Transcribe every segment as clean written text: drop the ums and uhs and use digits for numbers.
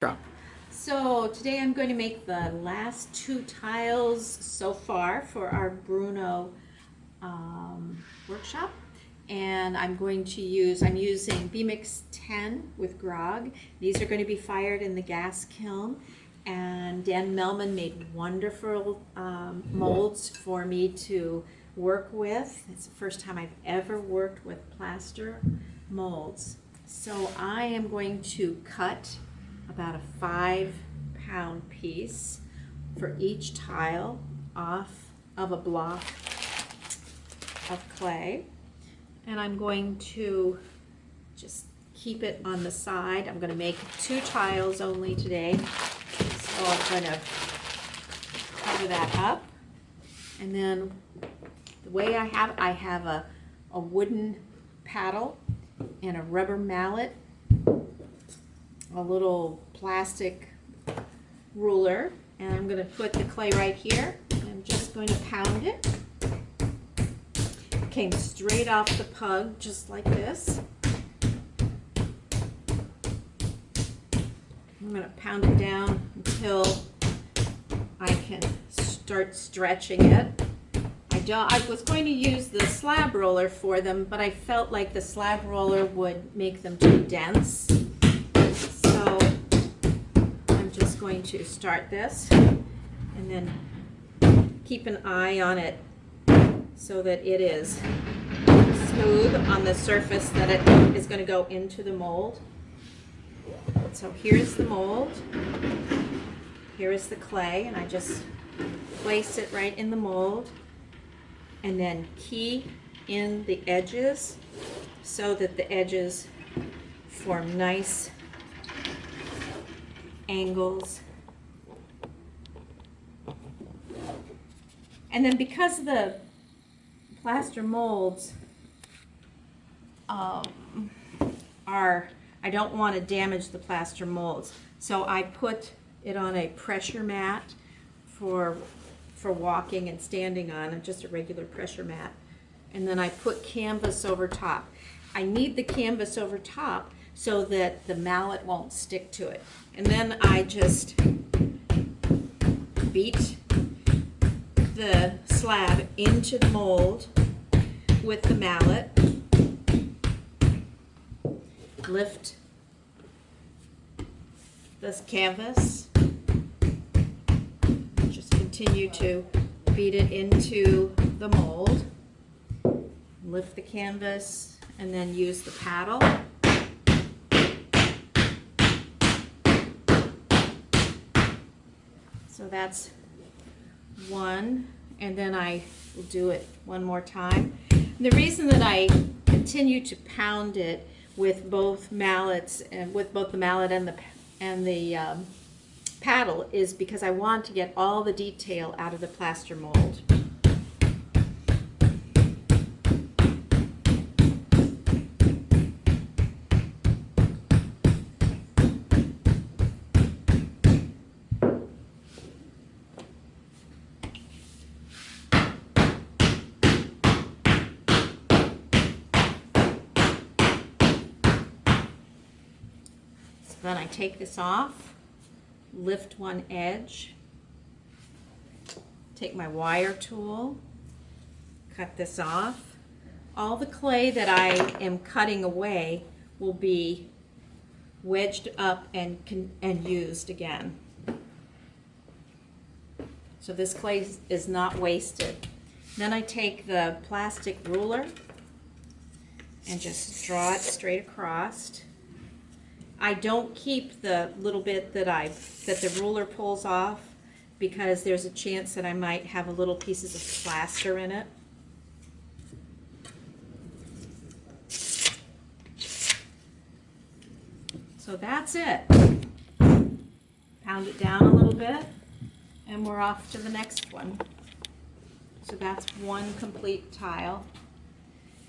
Drop. So today I'm going to make the last two tiles so far for our Bruno workshop, and I'm using B-Mix 10 with grog. These are going to be fired in the gas kiln, and Dan Melman made wonderful molds for me to work with. It's the first time I've ever worked with plaster molds. So I am going to cut about a 5-pound piece for each tile off of a block of clay, and I'm going to just keep it on the side. I'm going to make 2 tiles only today, so I'm going to cover that up. And then the way I have a wooden paddle and a rubber mallet, a little plastic ruler, and I'm going to put the clay right here. I'm just going to pound it. It came straight off the pug, just like this. I'm going to pound it down until I can start stretching it. I was going to use the slab roller for them, but I felt like the slab roller would make them too dense. So I'm just going to start this and then keep an eye on it so that it is smooth on the surface that it is going to go into the mold. So here's the mold. Here is the clay, and I just place it right in the mold and then key in the edges so that the edges form nice angles. And then because the plaster molds I don't want to damage the plaster molds, so I put it on a pressure mat for walking and standing on, just a regular pressure mat, and then I put canvas over top. I need the canvas over top so that the mallet won't stick to it. And then I just beat the slab into the mold with the mallet, lift this canvas, just continue to beat it into the mold, lift the canvas, and then use the paddle. So that's one, and then I will do it one more time. And the reason that I continue to pound it with both mallets, and with both the mallet and the paddle, is because I want to get all the detail out of the plaster mold. Then I take this off, lift one edge, take my wire tool, cut this off. All the clay that I am cutting away will be wedged up and used again. So this clay is not wasted. Then I take the plastic ruler and just draw it straight across. I don't keep the little bit that the ruler pulls off, because there's a chance that I might have a little pieces of plaster in it. So that's it. Pound it down a little bit, and we're off to the next one. So that's one complete tile.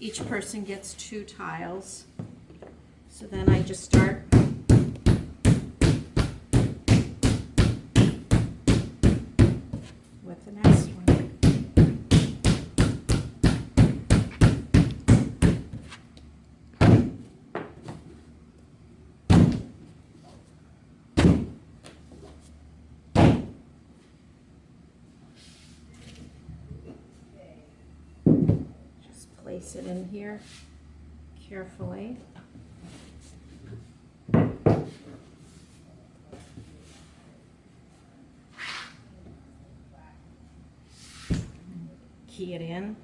Each person gets 2 tiles. So then I just start with the next one. place it in here carefully. Key it in.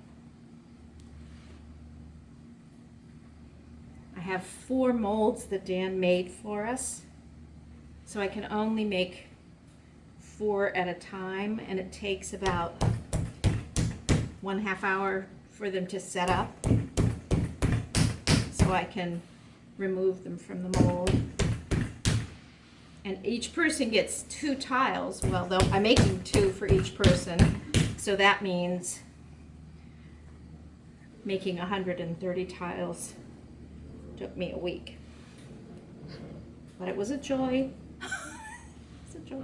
I have 4 molds that Dan made for us, so I can only make 4 at a time, and it takes about 1/2 hour for them to set up, so I can remove them from the mold. And each person gets 2 tiles. Well, I'm making 2 for each person, so that means making 130 tiles took me a week. But it was a joy. It's a joy.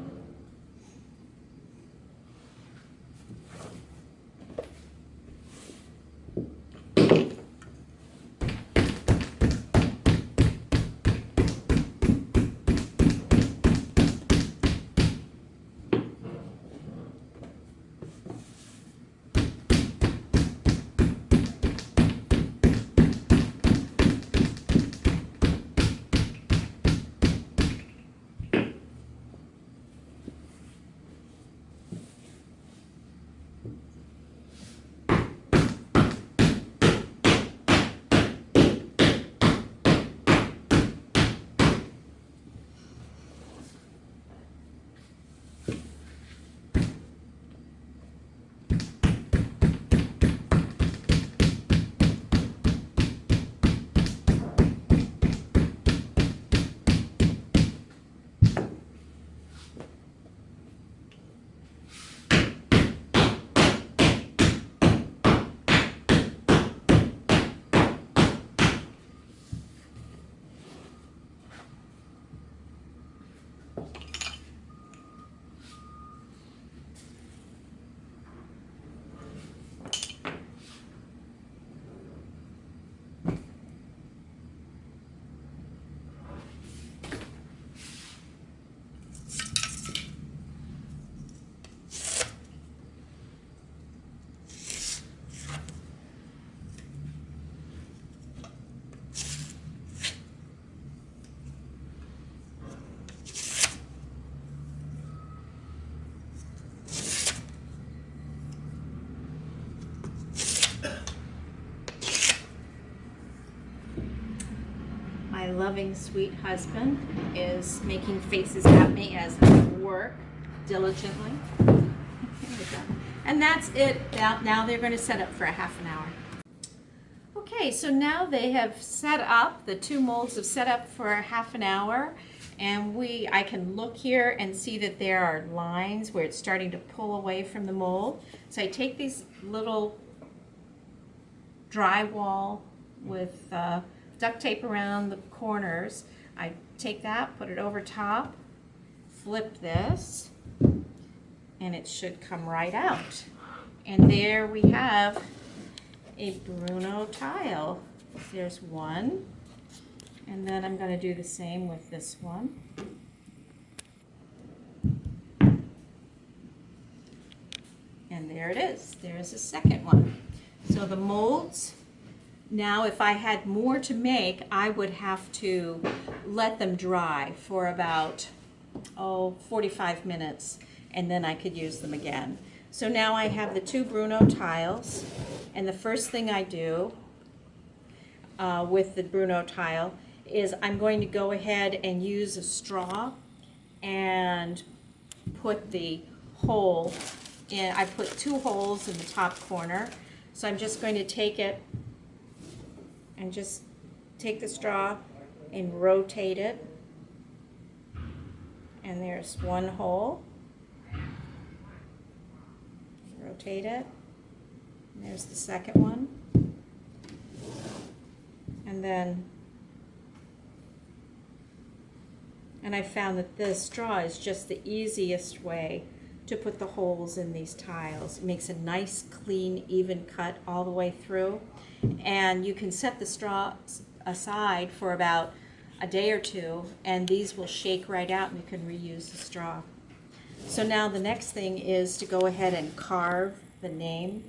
My loving, sweet husband is making faces at me as I work diligently. And that's it. Now they're going to set up for a ½ hour. Okay, so now they have set up, the 2 molds have set up for a ½ hour, and I can look here and see that there are lines where it's starting to pull away from the mold. So I take these little drywall with duct tape around the corners. I take that, put it over top, flip this, and it should come right out. And there we have a Bruno tile. There's one, and then I'm going to do the same with this one. And there it is. There's a second one. So the molds, now if I had more to make, I would have to let them dry for about 45 minutes, and then I could use them again. So now I have the 2 Bruno tiles, and the first thing I do with the Bruno tile is I'm going to go ahead and use a straw and put the hole in. I put 2 holes in the top corner, so I'm just going to take it and just take the straw and rotate it, and there's 1 hole. Rotate it, and there's the second one, and I found that this straw is just the easiest way to put the holes in these tiles. It makes a nice, clean, even cut all the way through, and you can set the straw aside for about a day or 2, and these will shake right out, and you can reuse the straw. So now the next thing is to go ahead and carve the name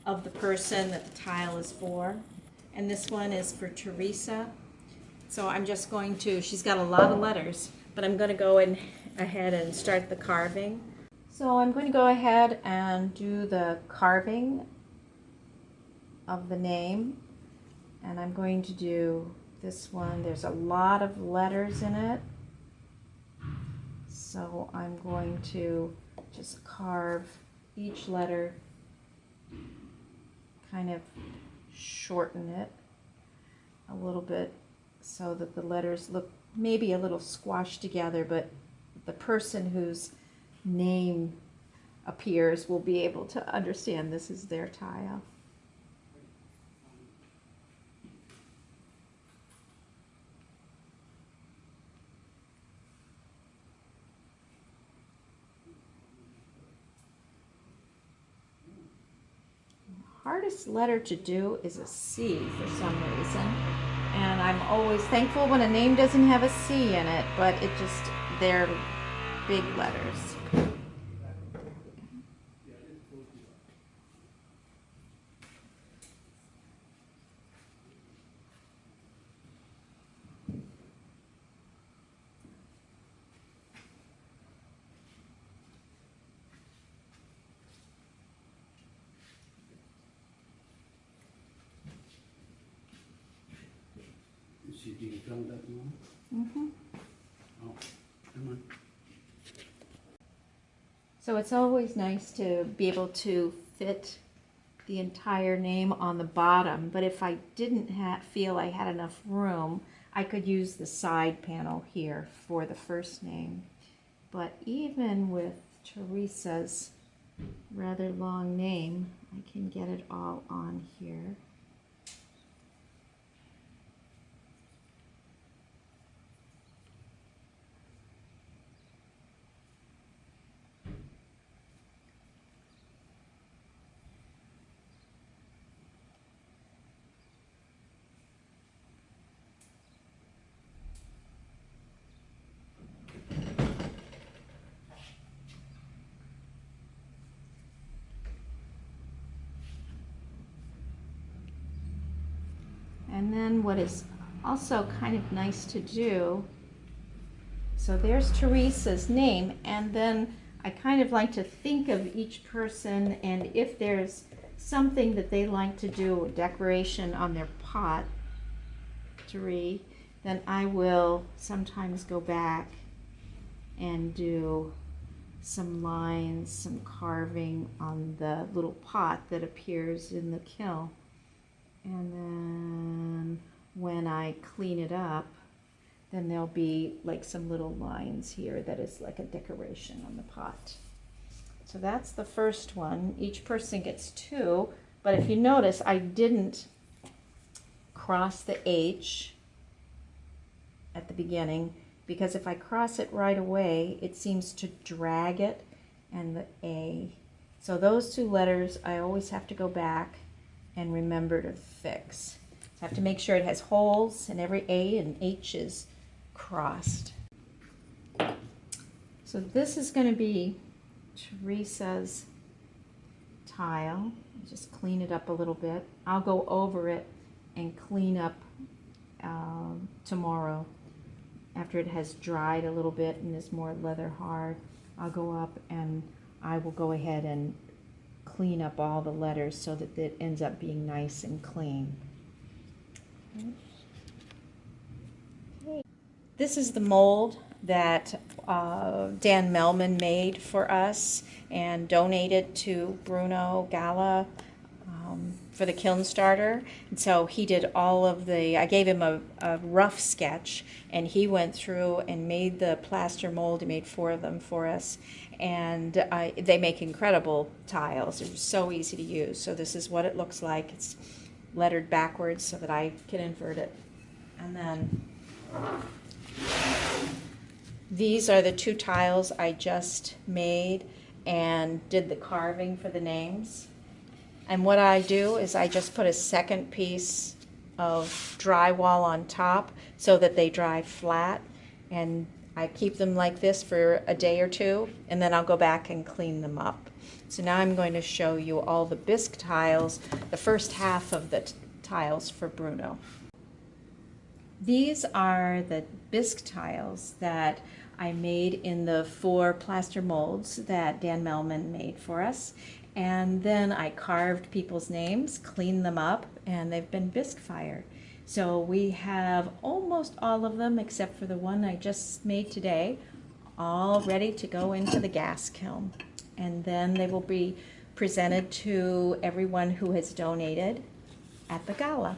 of the person that the tile is for. And this one is for Teresa. So I'm just going to, she's got a lot of letters, but I'm going to go ahead and start the carving. So I'm going to go ahead and do the carving of the name. And I'm going to do this one. There's a lot of letters in it. So I'm going to just carve each letter, kind of shorten it a little bit so that the letters look maybe a little squashed together, but the person whose name appears will be able to understand this is their tile. Hardest letter to do is a C for some reason, and I'm always thankful when a name doesn't have a C in it, but it just, they're big letters. Did you film that one? Mm-hmm. Oh, come on. So it's always nice to be able to fit the entire name on the bottom, but if I didn't feel I had enough room, I could use the side panel here for the first name. But even with Teresa's rather long name, I can get it all on here. And then what is also kind of nice to do, so there's Teresa's name, and then I kind of like to think of each person, and if there's something that they like to do, a decoration on their pot, then I will sometimes go back and do some lines, some carving on the little pot that appears in the kiln. And then when I clean it up, then there'll be like some little lines here that is like a decoration on the pot. So that's the first one. Each person gets 2, but if you notice, I didn't cross the H at the beginning, because if I cross it right away, it seems to drag it, and the A. So those 2 letters, I always have to go back and remember to fix. So I have to make sure it has holes and every A and H is crossed. So this is going to be Teresa's tile. Just clean it up a little bit. I'll go over it and clean up tomorrow after it has dried a little bit and is more leather hard. I'll go up and I will go ahead and clean up all the letters so that it ends up being nice and clean. Okay. This is the mold that Dan Melman made for us and donated to Bruno Gala for the kiln starter. And so he did all of the, I gave him a rough sketch, and he went through and made the plaster mold. He made 4 of them for us, and they make incredible tiles. They're so easy to use. So this is what it looks like. It's lettered backwards so that I can invert it. And then these are the 2 tiles I just made and did the carving for the names. And what I do is I just put a second piece of drywall on top so that they dry flat, and I keep them like this for a day or 2, and then I'll go back and clean them up. So now I'm going to show you all the bisque tiles, the first half of the tiles for Bruno. These are the bisque tiles that I made in the 4 plaster molds that Dan Melman made for us. And then I carved people's names, cleaned them up, and they've been bisque fired. So we have almost all of them except for the one I just made today, all ready to go into the gas kiln. And then they will be presented to everyone who has donated at the gala.